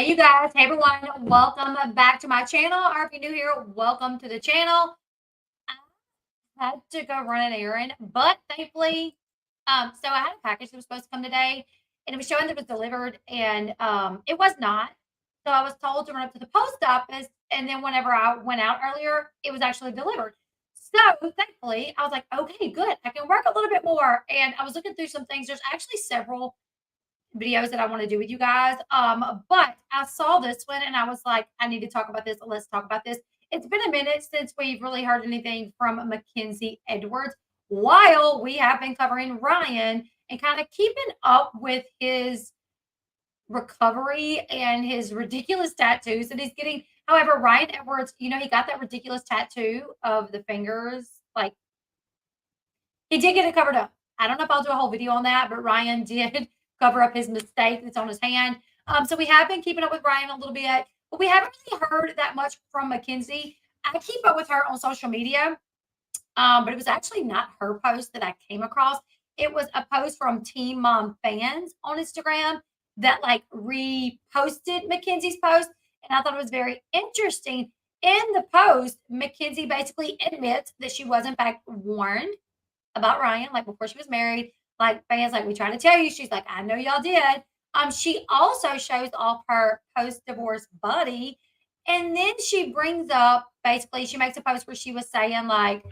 Hey, you guys. Hey, everyone. Welcome back to my channel. Or if you're new here, welcome to the channel. I had to go run an errand, but thankfully, so I had a package that was supposed to come today, and it was showing that it was delivered, and it was not. So I was told to run up to the post office, and then whenever I went out earlier, it was actually delivered. So thankfully, I was like, okay, good. I can work a little bit more. And I was looking through some things. There's actually several videos that I want to do with you guys. But I saw this one and I was like, I need to talk about this. Let's talk about this. It's been a minute since we've really heard anything from Mackenzie Edwards, while we have been covering Ryan and kind of keeping up with his recovery and his ridiculous tattoos that he's getting. However, Ryan Edwards, he got that ridiculous tattoo of the fingers. Like, he did get it covered up. I don't know if I'll do a whole video on that, but Ryan did cover up his mistake that's on his hand. So we have been keeping up with Ryan a little bit, but we haven't really heard that much from Mackenzie. I keep up with her on social media, but it was actually not her post that I came across. It was a post from Team Mom Fans on Instagram that like reposted Mackenzie's post, and I thought it was very interesting. In the post, Mackenzie basically admits that she was in fact warned about Ryan, like before she was married. Like fans, like we trying to tell you. She's like, I know y'all did. She also shows off her post-divorce buddy, and then she brings up basically she makes a post where she was saying like,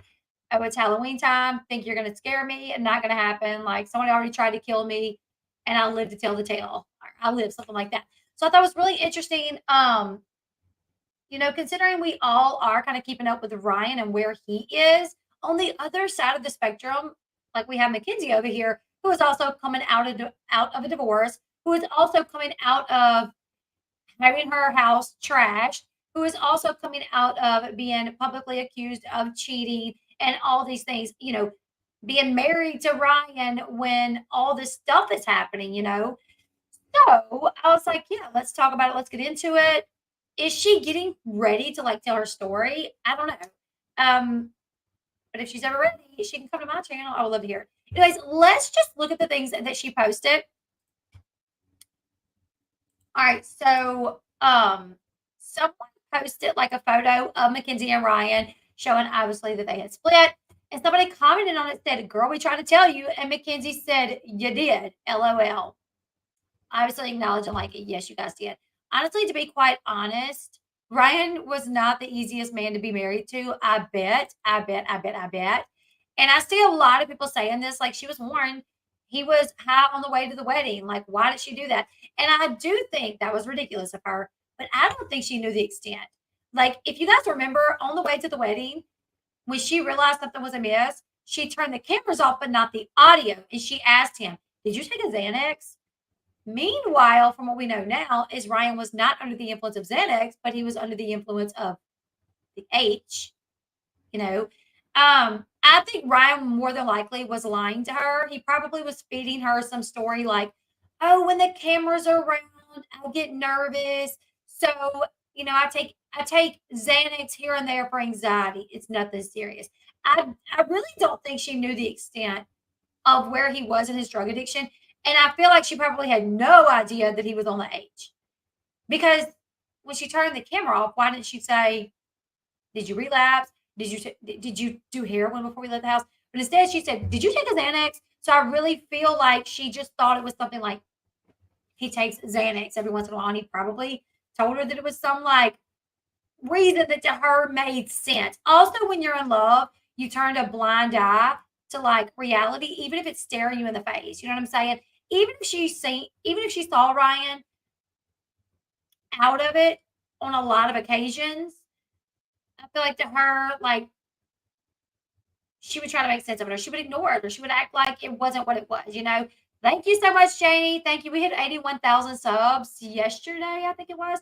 "Oh, it's Halloween time. Think you're gonna scare me? And not gonna happen. Like somebody already tried to kill me, and I'll live to tell the tale. Or I'll live something like that." So I thought it was really interesting. Considering we all are kind of keeping up with Ryan and where he is on the other side of the spectrum, like we have Mackenzie over here, who is also coming out of a divorce, who is also coming out of having her house trashed, who is also coming out of being publicly accused of cheating and all these things, being married to Ryan when all this stuff is happening. So I was like, yeah, let's talk about it. Let's get into it. Is she getting ready to like tell her story? I don't know. Um, but if she's ever ready, she can come to my channel. I would love to hear it. Anyways, let's just look at the things that she posted. All right, so someone posted like a photo of Mackenzie and Ryan showing obviously that they had split. And somebody commented on it, said, "Girl, we tried to tell you." And Mackenzie said, "You did. LOL." Obviously acknowledging like, yes, you guys did. Honestly, to be quite honest, Ryan was not the easiest man to be married to. I bet, I bet, I bet, I bet. And I see a lot of people saying this, like she was warned. He was high on the way to the wedding. Like, why did she do that? And I do think that was ridiculous of her, but I don't think she knew the extent. Like, if you guys remember on the way to the wedding, when she realized something was amiss, she turned the cameras off, but not the audio. And she asked him, "Did you take a Xanax?" Meanwhile, from what we know now, is Ryan was not under the influence of Xanax, but he was under the influence of the H. You know, I think Ryan more than likely was lying to her. He probably was feeding her some story like, "Oh, when the cameras are around, I get nervous. So, I take Xanax here and there for anxiety. It's nothing serious." I really don't think she knew the extent of where he was in his drug addiction. And I feel like she probably had no idea that he was on the H. Because when she turned the camera off, why didn't she say, "Did you relapse? Did you do heroin before we left the house?" But instead she said, "Did you take a Xanax?" So I really feel like she just thought it was something like he takes Xanax every once in a while. And he probably told her that it was some like reason that to her made sense. Also, when you're in love, you turn a blind eye to like reality, even if it's staring you in the face. You know what I'm saying? Even if she saw Ryan out of it on a lot of occasions, I feel like to her, like she would try to make sense of it, or she would ignore it, or she would act like it wasn't what it was. Thank you so much, Janie. Thank you. We hit 81,000 subs yesterday, I think it was.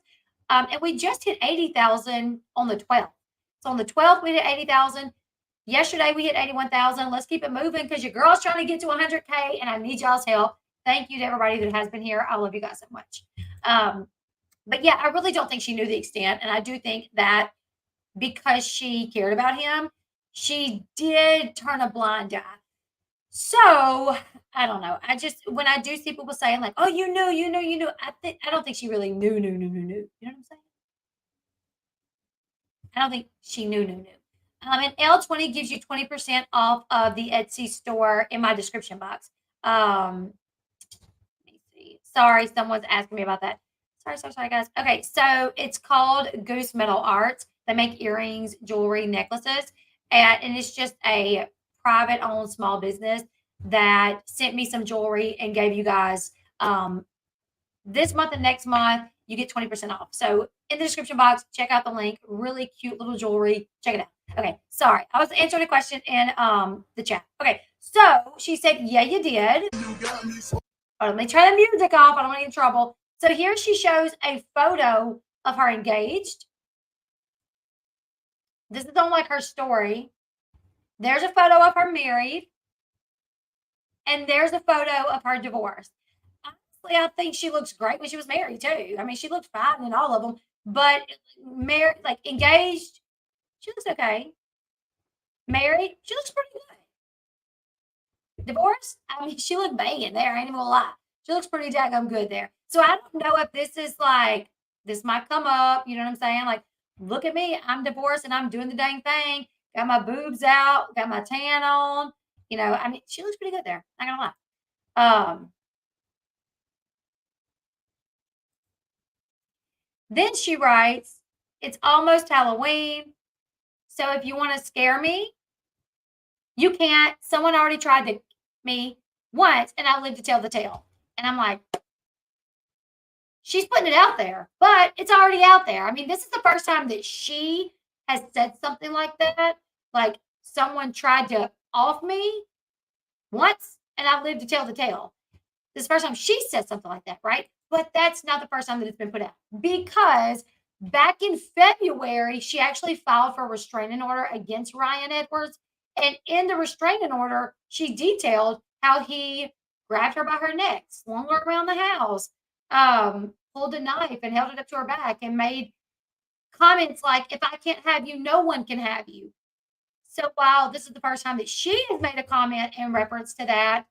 And we just hit 80,000 on the 12th. So on the 12th, we hit 80,000. Yesterday, we hit 81,000. Let's keep it moving because your girl's trying to get to 100K and I need y'all's help. Thank you to everybody that has been here. I love you guys so much. But yeah, I really don't think she knew the extent. And I do think that because she cared about him, she did turn a blind eye. So I don't know. I just when I do see people saying like, "Oh, you knew," I don't think she really knew. You know what I'm saying? I don't think she knew. And L20 gives you 20% off of the Etsy store in my description box. Let me see. Sorry, someone's asking me about that. Sorry, guys. Okay, so it's called Goose Metal Arts. They make earrings, jewelry, necklaces, and it's just a private owned small business that sent me some jewelry and gave you guys this month and next month, you get 20% off. So in the description box, check out the link. Really cute little jewelry. Check it out. Okay, sorry. I was answering a question in the chat. Okay, so she said, yeah, you did. Let me turn the music off. I don't want to get in trouble. So here she shows a photo of her engaged. This is on like her story. There's a photo of her married. And there's a photo of her divorced. Honestly, I think she looks great when she was married too. I mean, she looked fine in all of them, but married, like engaged, she looks okay. Married, she looks pretty good. Divorced, I mean, she looked banging there. I ain't even gonna lie. She looks pretty daggum good there. So I don't know if this is like this might come up. You know what I'm saying? Like, look at me, I'm divorced and I'm doing the dang thing. Got my boobs out, got my tan on. You know, I mean, she looks pretty good there. Not gonna lie. Then she writes, it's almost Halloween. So if you want to scare me, you can't. Someone already tried to me once and I lived to tell the tale. And I'm like, she's putting it out there, but it's already out there. I mean, this is the first time that she has said something like that. Like someone tried to off me once and I lived to tell the tale. This is the first time she said something like that, right? But that's not the first time that it's been put out because back in February, she actually filed for a restraining order against Ryan Edwards. And in the restraining order, she detailed how he grabbed her by her neck, swung her around the house, pulled a knife and held it up to her back and made comments like, if I can't have you, no one can have you. So while this is the first time that she has made a comment in reference to that,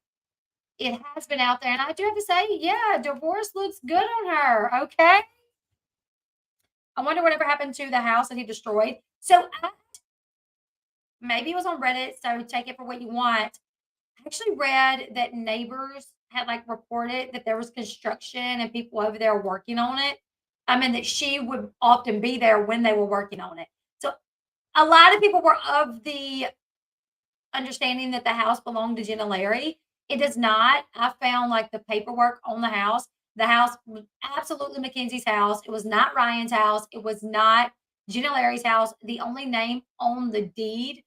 it has been out there, and I do have to say, yeah, divorce looks good on her, okay? I wonder whatever happened to the house that he destroyed. So, maybe it was on Reddit, so take it for what you want. I actually read that neighbors had, like, reported that there was construction and people over there working on it. I mean, that she would often be there when they were working on it. So, a lot of people were of the understanding that the house belonged to Jenna Larry. It does not. I found like the paperwork on the house. The house was absolutely Mackenzie's house. It was not Ryan's house. It was not Jenna Larry's house. The only name on the deed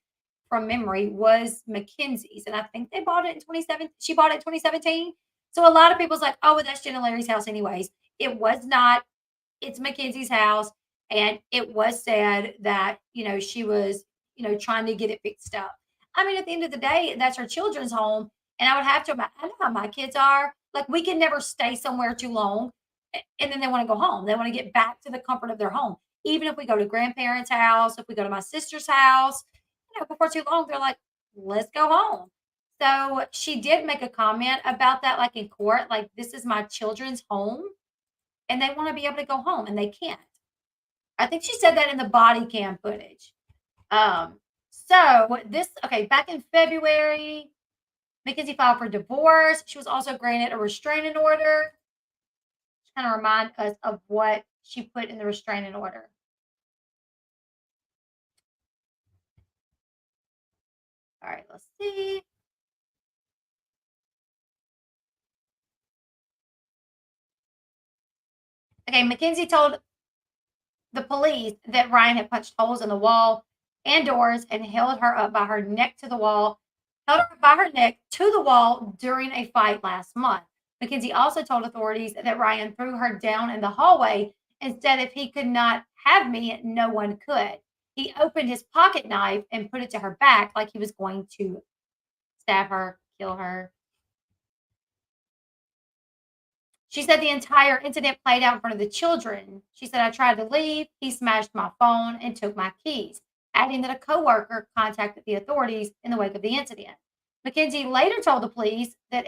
from memory was Mackenzie's. And I think they bought it in 27. She bought it in 2017. So a lot of people's like, oh, well, that's Jenna Larry's house, anyways. It was not. It's Mackenzie's house. And it was said that, she was, trying to get it fixed up. I mean, at the end of the day, that's her children's home. And I would have to, I know how my kids are. Like, we can never stay somewhere too long. And then they want to go home. They want to get back to the comfort of their home. Even if we go to grandparents' house, if we go to my sister's house, before too long, they're like, let's go home. So she did make a comment about that, like in court, like, this is my children's home. And they want to be able to go home and they can't. I think she said that in the body cam footage. So this, okay, back in February, Mackenzie filed for divorce. She was also granted a restraining order. Just kind of remind us of what she put in the restraining order. All right, let's see. Okay, Mackenzie told the police that Ryan had punched holes in the wall and doors and held her up by her neck to the wall, held her by her neck to the wall during a fight last month. Mackenzie also told authorities that Ryan threw her down in the hallway and said if he could not have me, no one could. He opened his pocket knife and put it to her back like he was going to stab her, kill her. She said the entire incident played out in front of the children. She said, I tried to leave. He smashed my phone and took my keys, adding that a coworker contacted the authorities in the wake of the incident. Mackenzie later told the police that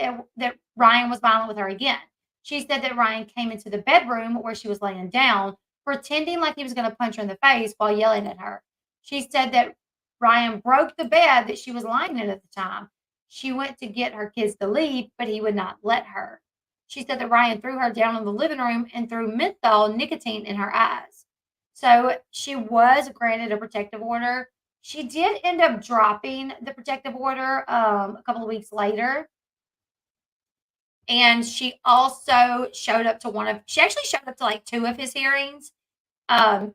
Ryan was violent with her again. She said that Ryan came into the bedroom where she was laying down, pretending like he was going to punch her in the face while yelling at her. She said that Ryan broke the bed that she was lying in at the time. She went to get her kids to leave, but he would not let her. She said that Ryan threw her down in the living room and threw menthol nicotine in her eyes. So she was granted a protective order. She did end up dropping the protective order a couple of weeks later. And she also showed up to she actually showed up to like two of his hearings. Um,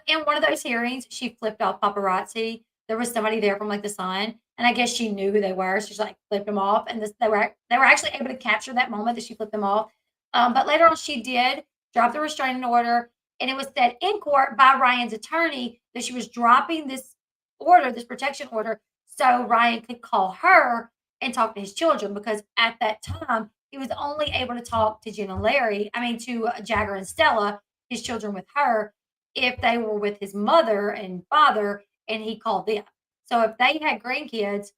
in one of those hearings, she flipped off paparazzi. There was somebody there from like the Sun, and I guess she knew who they were. So she's like flipped them off, and they were actually able to capture that moment that she flipped them off. But later on, she did drop the restraining order, and it was said in court by Ryan's attorney that she was dropping this order, this protection order, so Ryan could call her and talk to his children because at that time he was only able to talk to Jen and Larry. I mean, to Jagger and Stella, his children with her if they were with his mother and father and he called them. So if they had grandkids,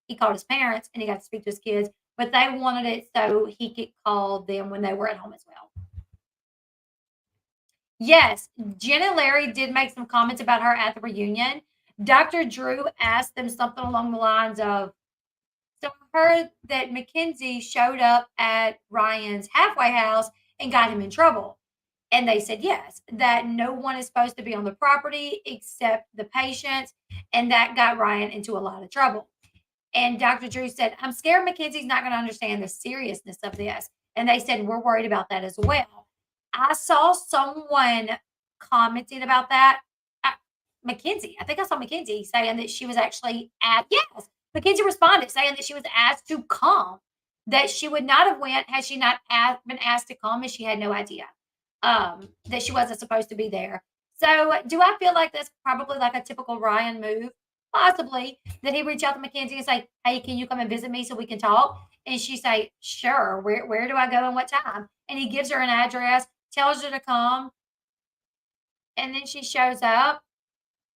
he called his parents and he got to speak to his kids, but they wanted it so he could call them when they were at home as well. Yes, Jen and Larry did make some comments about her at the reunion. Dr. Drew asked them something along the lines of, so I heard that Mackenzie showed up at Ryan's halfway house and got him in trouble. And they said yes, that no one is supposed to be on the property except the patients. And that got Ryan into a lot of trouble. And Dr. Drew said, I'm scared Mackenzie's not going to understand the seriousness of this. And they said, we're worried about that as well. I saw someone commenting about that. Mackenzie, I think I saw Mackenzie saying that she was actually yes, Mackenzie responded saying that she was asked to come, that she would not have went had she not been asked to come, and she had no idea that she wasn't supposed to be there. So, do I feel like that's probably like a typical Ryan move? Possibly that he reach out to Mackenzie and say, "Hey, can you come and visit me so we can talk?" And she say, "Sure. Where do I go and what time?" And he gives her an address, tells her to come, and then she shows up,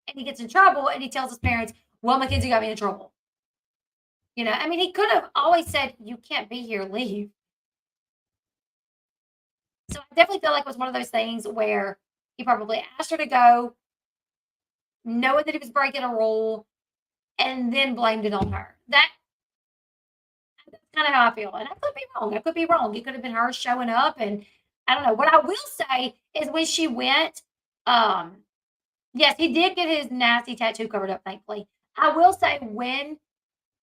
and he gets in trouble, and he tells his parents, "Well, Mackenzie got me in trouble." I mean, he could have always said, "You can't be here, leave." So I definitely feel like it was one of those things where he probably asked her to go, knowing that he was breaking a rule, and then blamed it on her. That's kind of how I feel. And I could be wrong. I could be wrong. It could have been her showing up, and I don't know. What I will say is when she went, um, yes, he did get his nasty tattoo covered up, thankfully. I will say when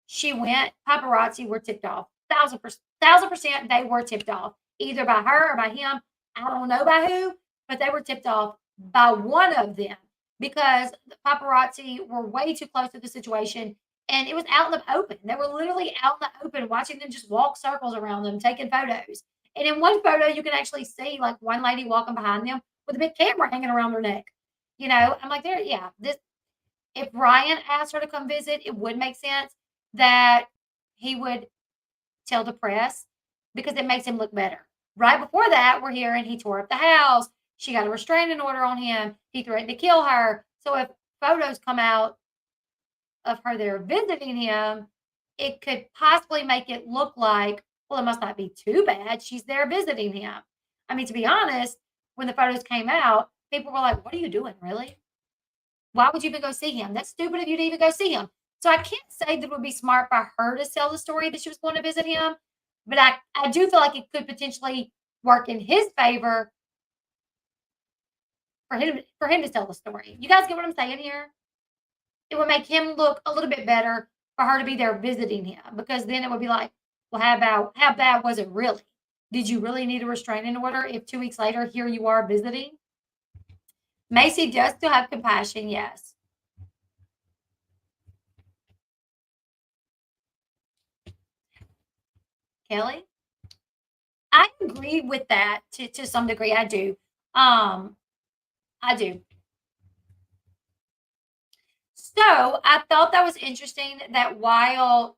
she went, paparazzi were tipped off. 1,000%, they were tipped off, either by her or by him. I don't know by who, but they were tipped off by one of them because the paparazzi were way too close to the situation and it was out in the open. They were literally out in the open watching them just walk circles around them, taking photos. And in one photo, you can actually see like one lady walking behind them with a big camera hanging around her neck. I'm like, this if Ryan asked her to come visit, it would make sense that he would tell the press because it makes him look better. Right before that, we're hearing he tore up the house. She got a restraining order on him. He threatened to kill her. So if photos come out of her there visiting him, it could possibly make it look like, well, it must not be too bad. She's there visiting him. I mean, to be honest, when the photos came out, people were like, what are you doing, really? Why would you even go see him? That's stupid of you to even go see him. So I can't say that it would be smart for her to sell the story that she was going to visit him, but I do feel like it could potentially work in his favor for him to tell the story. You guys get what I'm saying here? It would make him look a little bit better for her to be there visiting him because then it would be like, well, how bad was it really? Did you really need a restraining order if 2 weeks later here you are visiting? Macy does still have compassion, yes. Kelly? I agree with that to some degree. I do. I do. So I thought that was interesting that while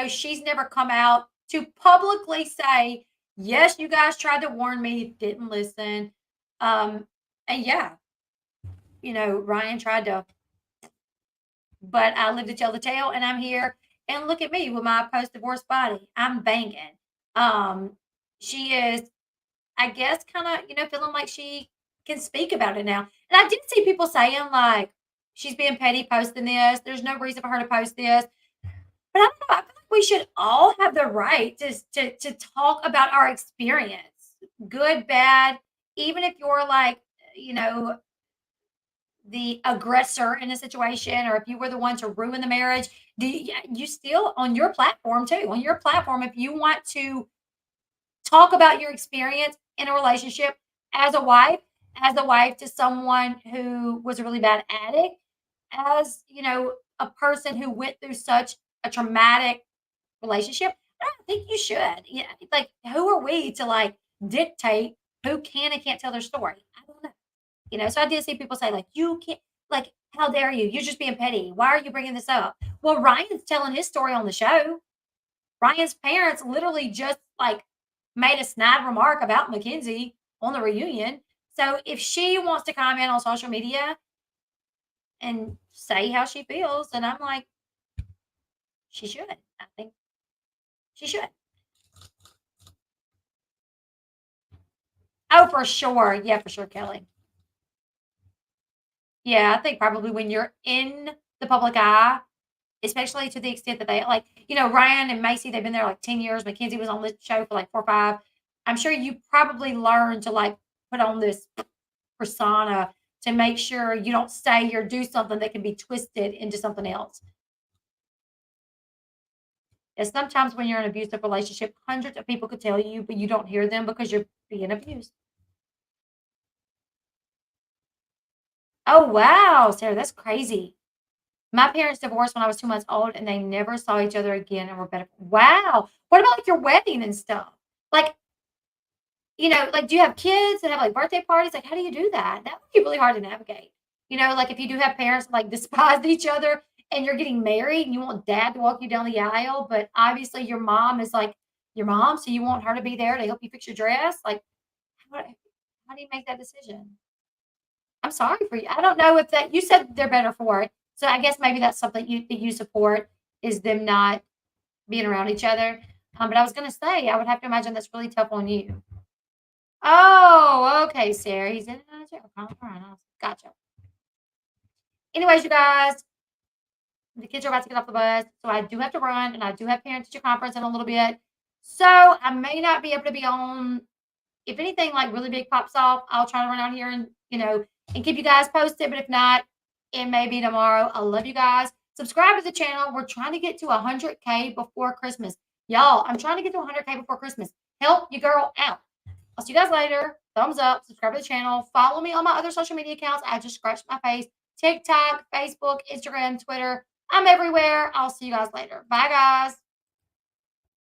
she's never come out to publicly say, yes, you guys tried to warn me, didn't listen. And yeah, Ryan tried to but I live to tell the tale, and I'm here. And look at me with my post-divorce body. I'm banging. Um, she is, I guess, kind of, feeling like she can speak about it now. And I did see people saying like she's being petty posting this. There's no reason for her to post this. But I don't know. I feel like we should all have the right to talk about our experience, good, bad, even if you're like, you know, the aggressor in a situation, or if you were the one to ruin the marriage. You still on your platform too? On your platform, if you want to talk about your experience in a relationship as a wife to someone who was a really bad addict, as a person who went through such a traumatic relationship, I don't think you should. Yeah, like who are we to like dictate who can and can't tell their story? I don't know. So I did see people say like, you can't, like, how dare you? You're just being petty. Why are you bringing this up? Well, Ryan's telling his story on the show. Ryan's parents literally just like made a snide remark about Mackenzie on the reunion. So if she wants to comment on social media and say how she feels, then I'm like, she should. I think she should. Oh, for sure. Yeah, for sure, Kelly. Yeah, I think probably when you're in the public eye, especially to the extent that they like, Ryan and Macy, they've been there like 10 years. Mackenzie was on the show for like 4 or 5. I'm sure you probably learned to like put on this persona to make sure you don't say or do something that can be twisted into something else. And sometimes when you're in an abusive relationship, hundreds of people could tell you, but you don't hear them because you're being abused. Oh, wow, Sarah, that's crazy. My parents divorced when I was 2 months old, and they never saw each other again and were better. Wow. What about, like, your wedding and stuff? Like, like, do you have kids and have, like, birthday parties? Like, how do you do that? That would be really hard to navigate. Like, if you do have parents, like, despise each other and you're getting married and you want dad to walk you down the aisle, but obviously your mom is, like, your mom, so you want her to be there to help you fix your dress? Like, how how do you make that decision? I'm sorry for you. I don't know if that you said they're better for it. So I guess maybe that's something you support is them not being around each other. But I was gonna say, I would have to imagine that's really tough on you. Oh, okay, Sarah. He's in and out of jail. Gotcha. Anyways, you guys, the kids are about to get off the bus, so I do have to run, and I do have parent teacher conference in a little bit. So I may not be able to be on. If anything like really big pops off, I'll try to run out here and and keep you guys posted. But if not, it may be tomorrow. I love you guys. Subscribe to the channel. We're trying to get to 100K before Christmas. Y'all, I'm trying to get to 100K before Christmas. Help your girl out. I'll see you guys later. Thumbs up, subscribe to the channel. Follow me on my other social media accounts. I just scratched my face. TikTok, Facebook, Instagram, Twitter. I'm everywhere. I'll see you guys later. Bye, guys.